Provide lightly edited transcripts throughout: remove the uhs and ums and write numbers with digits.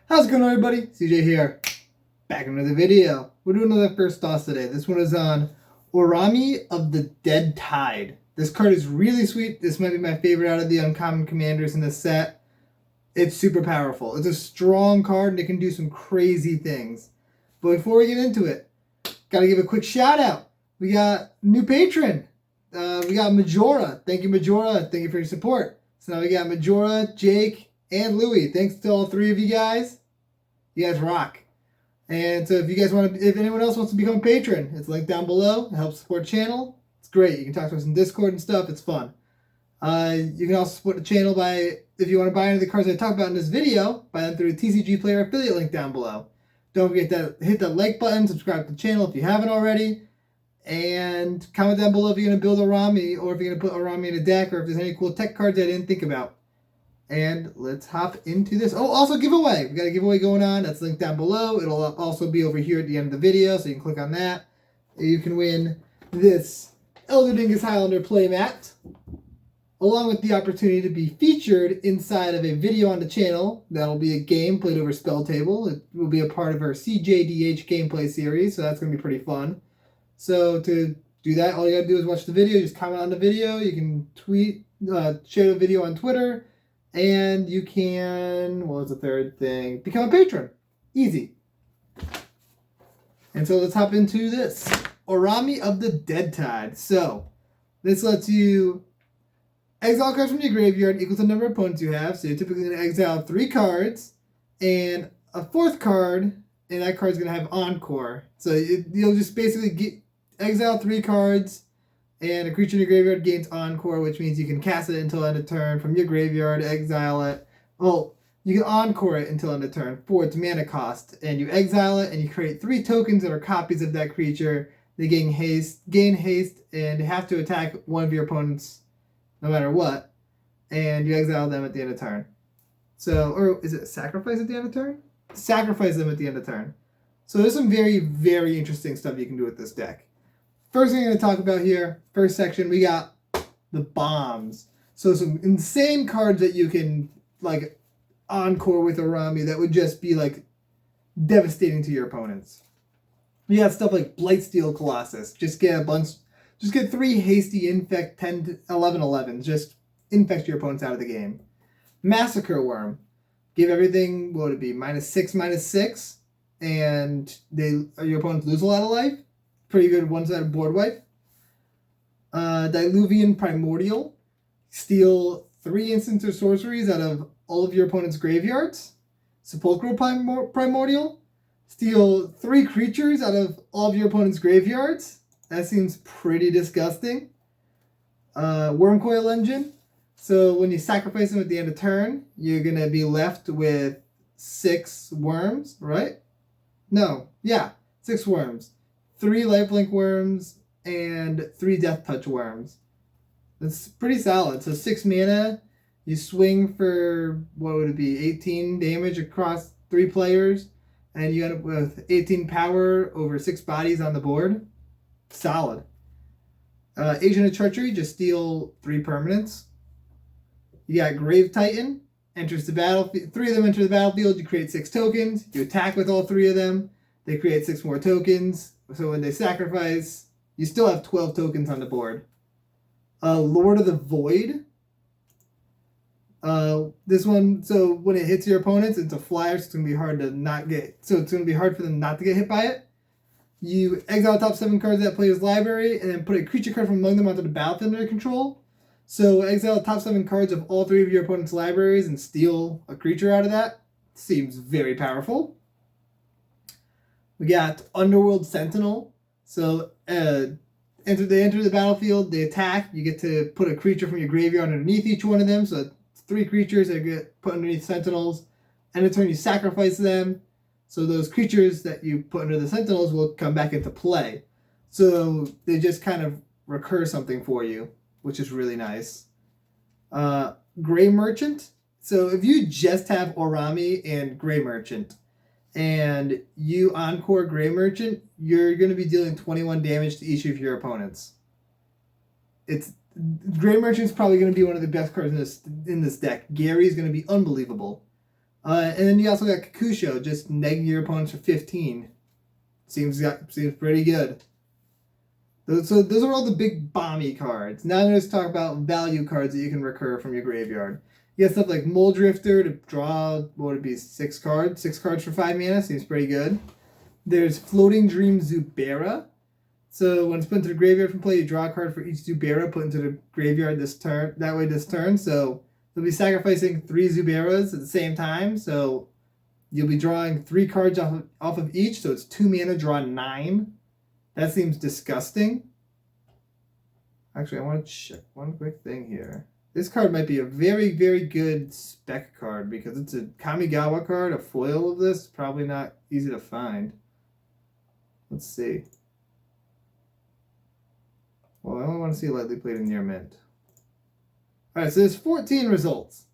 How's it going, everybody? CJ here, back in another video. We're doing another first toss today. This one is on Araumi of the Dead Tide. This card is really sweet. This might be my favorite out of the uncommon commanders in this set. It's super powerful. It's a strong card and it can do some crazy things. But before we get into it, gotta give a quick shout out. We got a new patron. We got Majora. Thank you, Majora. Thank you for your support. So now we got Majora, Jake, and Louie. Thanks to all three of you guys. You guys rock. And so if you guys want to, if anyone else wants to become a patron, it's linked down below. It helps support the channel. It's great. You can talk to us in Discord and stuff. It's fun. You can also support the channel by, if you want to buy any of the cards I talk about in this video, buy them through the TCG Player affiliate link down below. Don't forget to hit that like button, subscribe to the channel if you haven't already, and comment down below if you're going to build Araumi, or if you're going to put Araumi in a deck, or if there's any cool tech cards I didn't think about. And let's hop into this. Oh, also giveaway. We got a giveaway going on. That's linked down below. It'll also be over here at the end of the video, so you can click on that. You can win this Elder Dingus Highlander playmat, along with the opportunity to be featured inside of a video on the channel. That'll be a game played over Spell Table. It will be a part of our CJDH gameplay series, so that's going to be pretty fun. So to do that, all you got to do is watch the video. Just comment on the video. You can tweet, share the video on Twitter. And you can, what was the third thing? Become a patron. Easy. And so let's hop into this. Araumi of the Dead Tide. So, this lets you exile cards from your graveyard equal to the number of opponents you have. So you're typically going to exile 3 cards and a 4th card, and that card's going to have Encore. So you'll just basically exile 3 cards, and a creature in your graveyard gains Encore, which means you can cast it until end of turn from your graveyard, exile it. Well, you can Encore it until end of turn for its mana cost, and you exile it, and you create 3 tokens that are copies of that creature. They gain haste, and have to attack one of your opponents no matter what, and you exile them at the end of turn. So, or is it sacrifice at the end of turn? Sacrifice them at the end of turn. So there's some very, very interesting stuff you can do with this deck. First thing I'm going to talk about here, first section, we got the bombs. So some insane cards that you can, like, Encore with Araumi that would just be, like, devastating to your opponents. We got stuff like Blightsteel Colossus. Just get 3 hasty infect 10 to 11/11s. Just infect your opponents out of the game. Massacre Worm. Give everything, what would it be, -6/-6, and your opponents lose a lot of life. Pretty good one-sided board wipe. Diluvian Primordial. Steal 3 instants or sorceries out of all of your opponent's graveyards. Sepulchral Primordial. Steal 3 creatures out of all of your opponent's graveyards. That seems pretty disgusting. Wormcoil Engine. So when you sacrifice them at the end of turn, you're going to be left with 6 worms, right? No. Yeah, 6 worms. 3 lifelink worms, and 3 death touch worms. That's pretty solid. So 6 mana, you swing for, what would it be, 18 damage across 3 players, and you end up with 18 power over 6 bodies on the board. Solid. Agent of Treachery, just steal 3 permanents. You got Grave Titan, enters the battlefield. 3 of them enter the battlefield, you create 6 tokens. You attack with all 3 of them. They create 6 more tokens. So when they sacrifice, you still have 12 tokens on the board. Lord of the Void. This one, so when it hits your opponents, it's a flyer, so it's going to be hard to not get, so it's going to be hard for them not to get hit by it. You exile top 7 cards of that player's library, and then put a creature card from among them onto the battlefield under control. So exile top 7 cards of all 3 of your opponent's libraries and steal a creature out of that. Seems very powerful. We got Underworld Sentinel. So they enter the battlefield, they attack. You get to put a creature from your graveyard underneath each one of them. So it's 3 creatures that get put underneath Sentinels. And in turn, you sacrifice them. So those creatures that you put under the Sentinels will come back into play. So they just kind of recur something for you, which is really nice. Gray Merchant. So if you just have Araumi and Gray Merchant, and you Encore Gray Merchant, you're going to be dealing 21 damage to each of your opponents. Gray Merchant's probably going to be one of the best cards in this deck. Gary's going to be unbelievable. And then you also got Kakusho, just negging your opponents for 15. Seems pretty good. So those are all the big bomby cards. Now I'm going to talk about value cards that you can recur from your graveyard. You got stuff like Mole Drifter to draw, what would it be, 6 cards? 6 cards for 5 mana, seems pretty good. There's Floating Dream Zubera. So when it's put into the graveyard from play, you draw a card for each Zubera put into the graveyard this turn. So you'll be sacrificing 3 Zuberas at the same time. So you'll be drawing 3 cards off of each. So it's 2 mana, draw 9. That seems disgusting. Actually, I want to check one quick thing here. This card might be a very, very good spec card because it's a Kamigawa card, a foil of this. Probably not easy to find. Let's see. Well, I only want to see lightly played in near mint. Alright, so there's 14 results.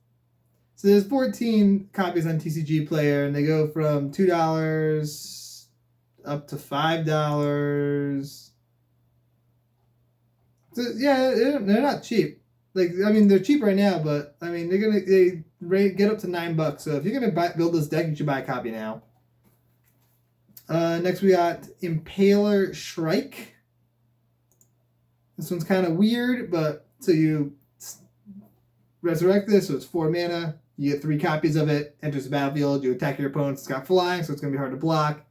So there's 14 copies on TCG Player, and they go from $2 up to $5. So yeah, they're not cheap. Like, I mean, they're cheap right now, but I mean, they get up to $9. So if you're gonna build this deck, you should buy a copy now. Next we got Impaler Shrike. This one's kind of weird, but so you resurrect this, so it's 4 mana. You get 3 copies of it. Enters the battlefield. You attack your opponents. It's got flying, so it's gonna be hard to block.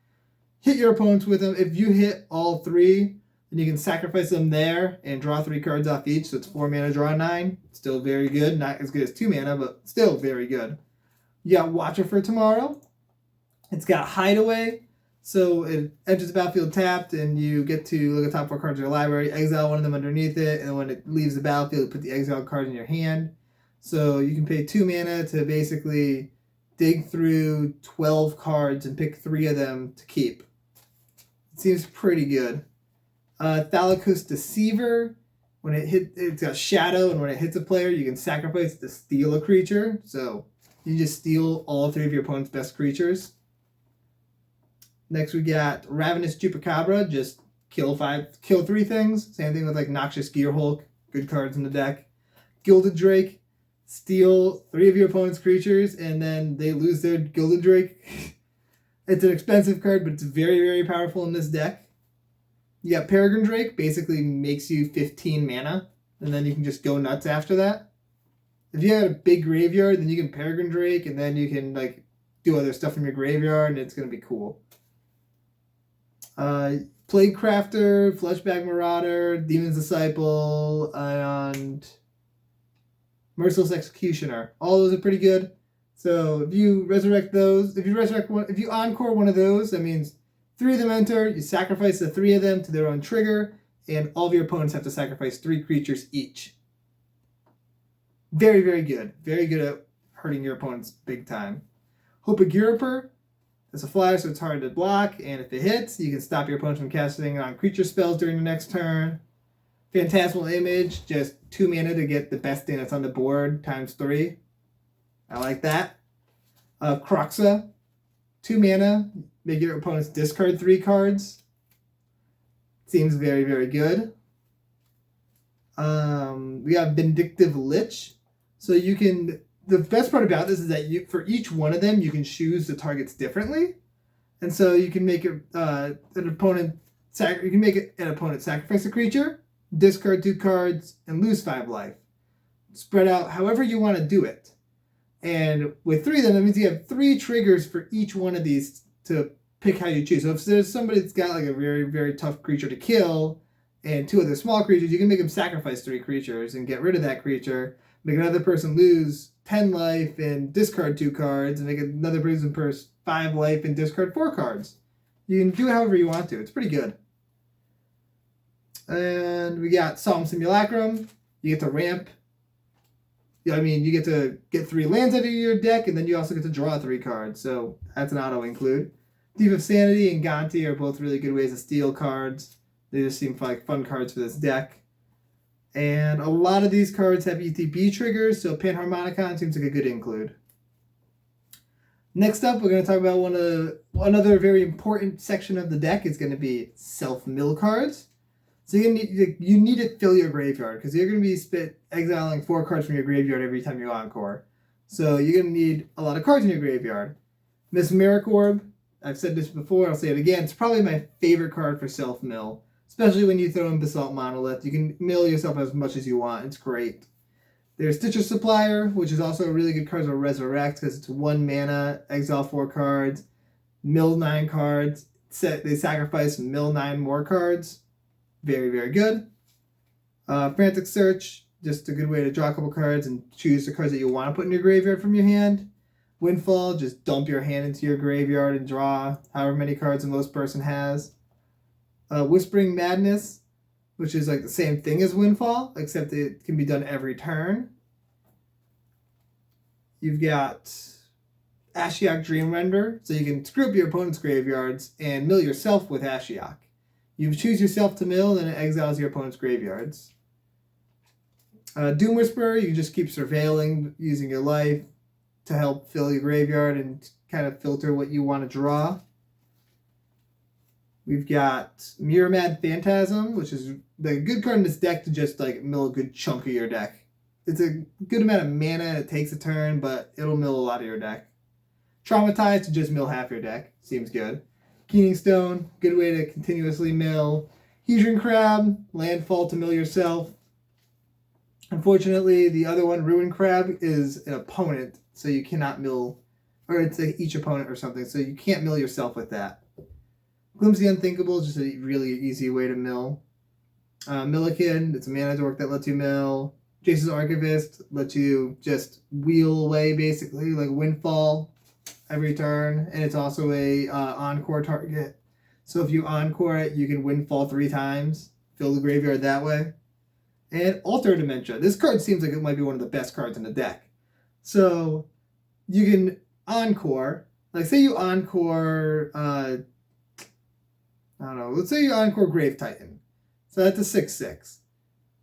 Hit your opponents with them. If you hit all 3, then you can sacrifice them there and draw 3 cards off each. So it's 4 mana, draw 9. Still very good. Not as good as 2 mana, but still very good. You got Watcher for Tomorrow. It's got Hideaway. So it enters the battlefield tapped, and you get to look at the top 4 cards of your library, exile one of them underneath it, and when it leaves the battlefield, put the exiled card in your hand. So you can pay 2 mana to basically dig through 12 cards and pick 3 of them to keep. It seems pretty good. Thalicus Deceiver. When it's got Shadow, and when it hits a player, you can sacrifice it to steal a creature. So you just steal all 3 of your opponent's best creatures. Next we got Ravenous Chupacabra. Just kill 3 things. Same thing with like Noxious Gearhulk. Good cards in the deck. Gilded Drake. Steal 3 of your opponent's creatures, and then they lose their Gilded Drake. It's an expensive card, but it's very, very powerful in this deck. You got Peregrine Drake, basically makes you 15 mana, and then you can just go nuts after that. If you have a big graveyard, then you can Peregrine Drake, and then you can like do other stuff from your graveyard, and it's going to be cool. Plague Crafter, Fleshbag Marauder, Demon's Disciple, and Merciless Executioner. All those are pretty good. So if you resurrect those, if you encore one of those, that means 3 of them enter, you sacrifice the 3 of them to their own trigger, and all of your opponents have to sacrifice 3 creatures each. Very, very good. Very good at hurting your opponents big time. Hope of Guriper. It's a flyer, so it's hard to block, and if it hits, you can stop your opponent from casting on creature spells during the next turn. Phantasmal Image, just 2 mana to get the best thing that's on the board, times 3. I like that. Croxa, 2 mana, make your opponents discard 3 cards. Seems very, very good. We have Vindictive Lich. So you can, the best part about this is that for each one of them, you can choose the targets differently. And so you can make an opponent sacrifice a creature, discard 2 cards, and lose 5 life. Spread out however you want to do it. And with 3 of them, that means you have 3 triggers for each one of these to pick how you choose. So if there's somebody that's got like a very, very tough creature to kill and 2 other small creatures, you can make them sacrifice 3 creatures and get rid of that creature. Make another person lose 10 life and discard 2 cards, and make another person purse 5 life and discard 4 cards. You can do it however you want to. It's pretty good. And we got Solemn Simulacrum. You get to ramp. I mean, you get to get 3 lands out of your deck, and then you also get to draw 3 cards. So that's an auto include. Thief of Sanity and Gonti are both really good ways to steal cards. They just seem like fun cards for this deck. And a lot of these cards have ETB triggers, so Panharmonicon seems like a good include. Next up, we're going to talk about another very important section of the deck is going to be self-mill cards. So you need to fill your graveyard because you're going to be exiling 4 cards from your graveyard every time you encore. So you're going to need a lot of cards in your graveyard. Mesmeric Orb, I've said this before, I'll say it again, it's probably my favorite card for self-mill, especially when you throw in Basalt Monolith. You can mill yourself as much as you want. It's great. There's Stitcher Supplier, which is also a really good card to resurrect because it's 1 mana, exile 4 cards, mill 9 cards. They sacrifice, mill 9 more cards. Very, very good. Frantic Search, just a good way to draw a couple cards and choose the cards that you want to put in your graveyard from your hand. Windfall, just dump your hand into your graveyard and draw however many cards the most person has. Whispering Madness, which is like the same thing as Windfall, except it can be done every turn. You've got Ashiok Dreamrender, so you can screw up your opponent's graveyards and mill yourself with Ashiok. You choose yourself to mill, then it exiles your opponent's graveyards. Doom Whisperer, you can just keep surveilling using your life to help fill your graveyard and kind of filter what you want to draw. We've got Mirror Mad Phantasm, which is the good card in this deck to just like mill a good chunk of your deck. It's a good amount of mana and it takes a turn, but it'll mill a lot of your deck. Traumatized to just mill half your deck. Seems good. Keening Stone, good way to continuously mill. Hedron Crab, landfall to mill yourself. Unfortunately, the other one, Ruin Crab, is an opponent, so you cannot mill, or it's like each opponent or something, so you can't mill yourself with that. Glimpse the Unthinkable is just a really easy way to mill. Milliken, it's a mana dork that lets you mill. Jason's Archivist lets you just wheel away, basically, like Windfall every turn, and it's also a encore target. So if you encore it, you can Windfall 3 times, fill the graveyard that way. And Alter Dementia. This card seems like it might be one of the best cards in the deck. So you can encore, like say you encore, I don't know, let's say you encore Grave Titan. So that's a 6/6.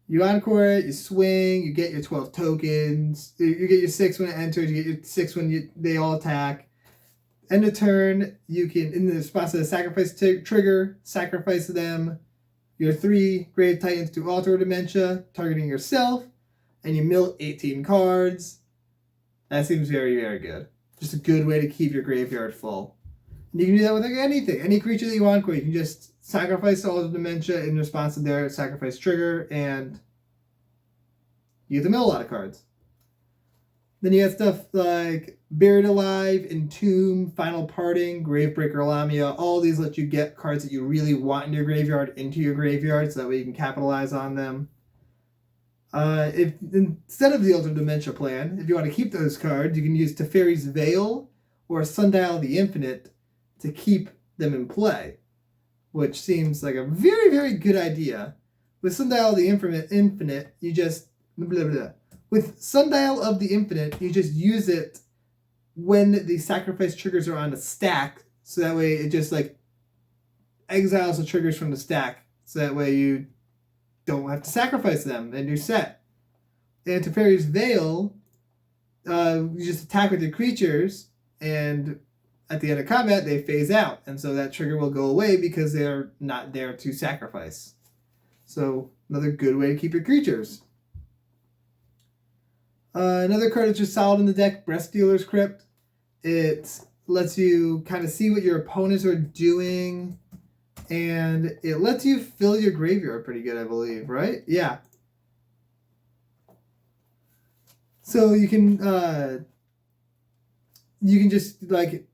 You encore it, you swing, you get your 12 tokens, you get your 6 when it enters, you get your 6 when they all attack. End of turn, you can, in the response to the sacrifice trigger, sacrifice them, your 3 Grave Titans to Alter Dementia, targeting yourself, and you mill 18 cards. That seems very, very good. Just a good way to keep your graveyard full. And you can do that with like anything. Any creature that you encore, you can just sacrifice Alter Dementia in response to their sacrifice trigger, and you get to mill a lot of cards. Then you got stuff like Buried Alive, Entomb, Final Parting, Gravebreaker Lamia. All these let you get cards that you really want in your graveyard into your graveyard, so that way you can capitalize on them. If instead of the Alter Dementia plan, if you want to keep those cards, you can use Teferi's Veil or Sundial of the Infinite to keep them in play, which seems like a very, very good idea. With Sundial of the Infinite, you just blah, blah, blah. With Sundial of the Infinite, you just use it when the sacrifice triggers are on a stack, so that way it just like exiles the triggers from the stack, so that way you don't have to sacrifice them and you're set. And Teferi's Veil, you just attack with your creatures, and at the end of combat they phase out, and so that trigger will go away because they're not there to sacrifice. So another good way to keep your creatures. Another card that's just solid in the deck, Breast Dealer's Crypt. It lets you kind of see what your opponents are doing, and it lets you fill your graveyard pretty good, I believe, right? Yeah. So you can just, like,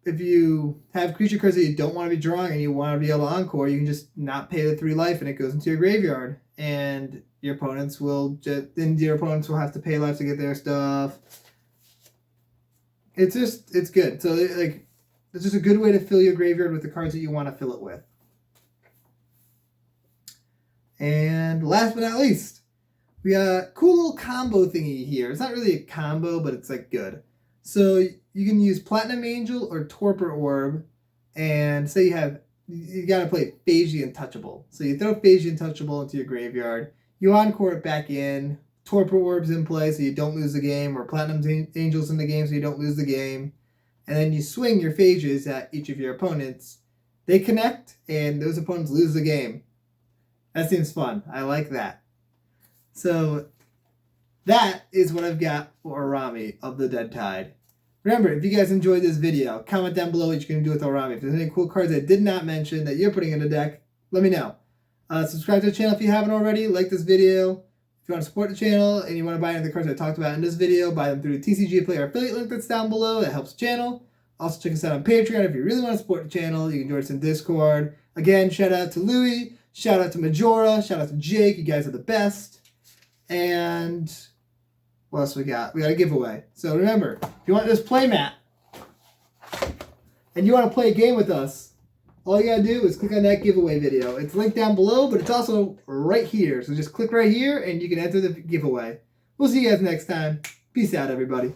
if you have creature cards that you don't want to be drawing and you want to be able to encore, you can just not pay the 3 life and it goes into your graveyard. And your opponents will have to pay life to get their stuff. It's good. So it's just a good way to fill your graveyard with the cards that you want to fill it with. And last but not least, we got a cool little combo thingy here. It's not really a combo, but it's like good. So you can use Platinum Angel or Torpor Orb, and say you gotta play Phage Untouchable. So you throw Phage Untouchable into your graveyard, you encore it back in, Torpor Orb's in play so you don't lose the game, or Platinum Angel's in the game so you don't lose the game, and then you swing your Phages at each of your opponents. They connect, and those opponents lose the game. That seems fun. I like that. So that is what I've got for Araumi of the Dead Tide. Remember, if you guys enjoyed this video, comment down below what you're going to do with Araumi. If there's any cool cards I did not mention that you're putting in the deck, let me know. Subscribe to the channel if you haven't already. Like this video. If you want to support the channel and you want to buy any of the cards I talked about in this video, buy them through the TCG Player affiliate link that's down below. That helps the channel. Also, check us out on Patreon if you really want to support the channel. You can join us in Discord. Again, shout out to Louie. Shout out to Majora. Shout out to Jake. You guys are the best. And what else we got? We got a giveaway. So remember, if you want this playmat and you want to play a game with us, all you got to do is click on that giveaway video. It's linked down below, but it's also right here. So just click right here and you can enter the giveaway. We'll see you guys next time. Peace out, everybody.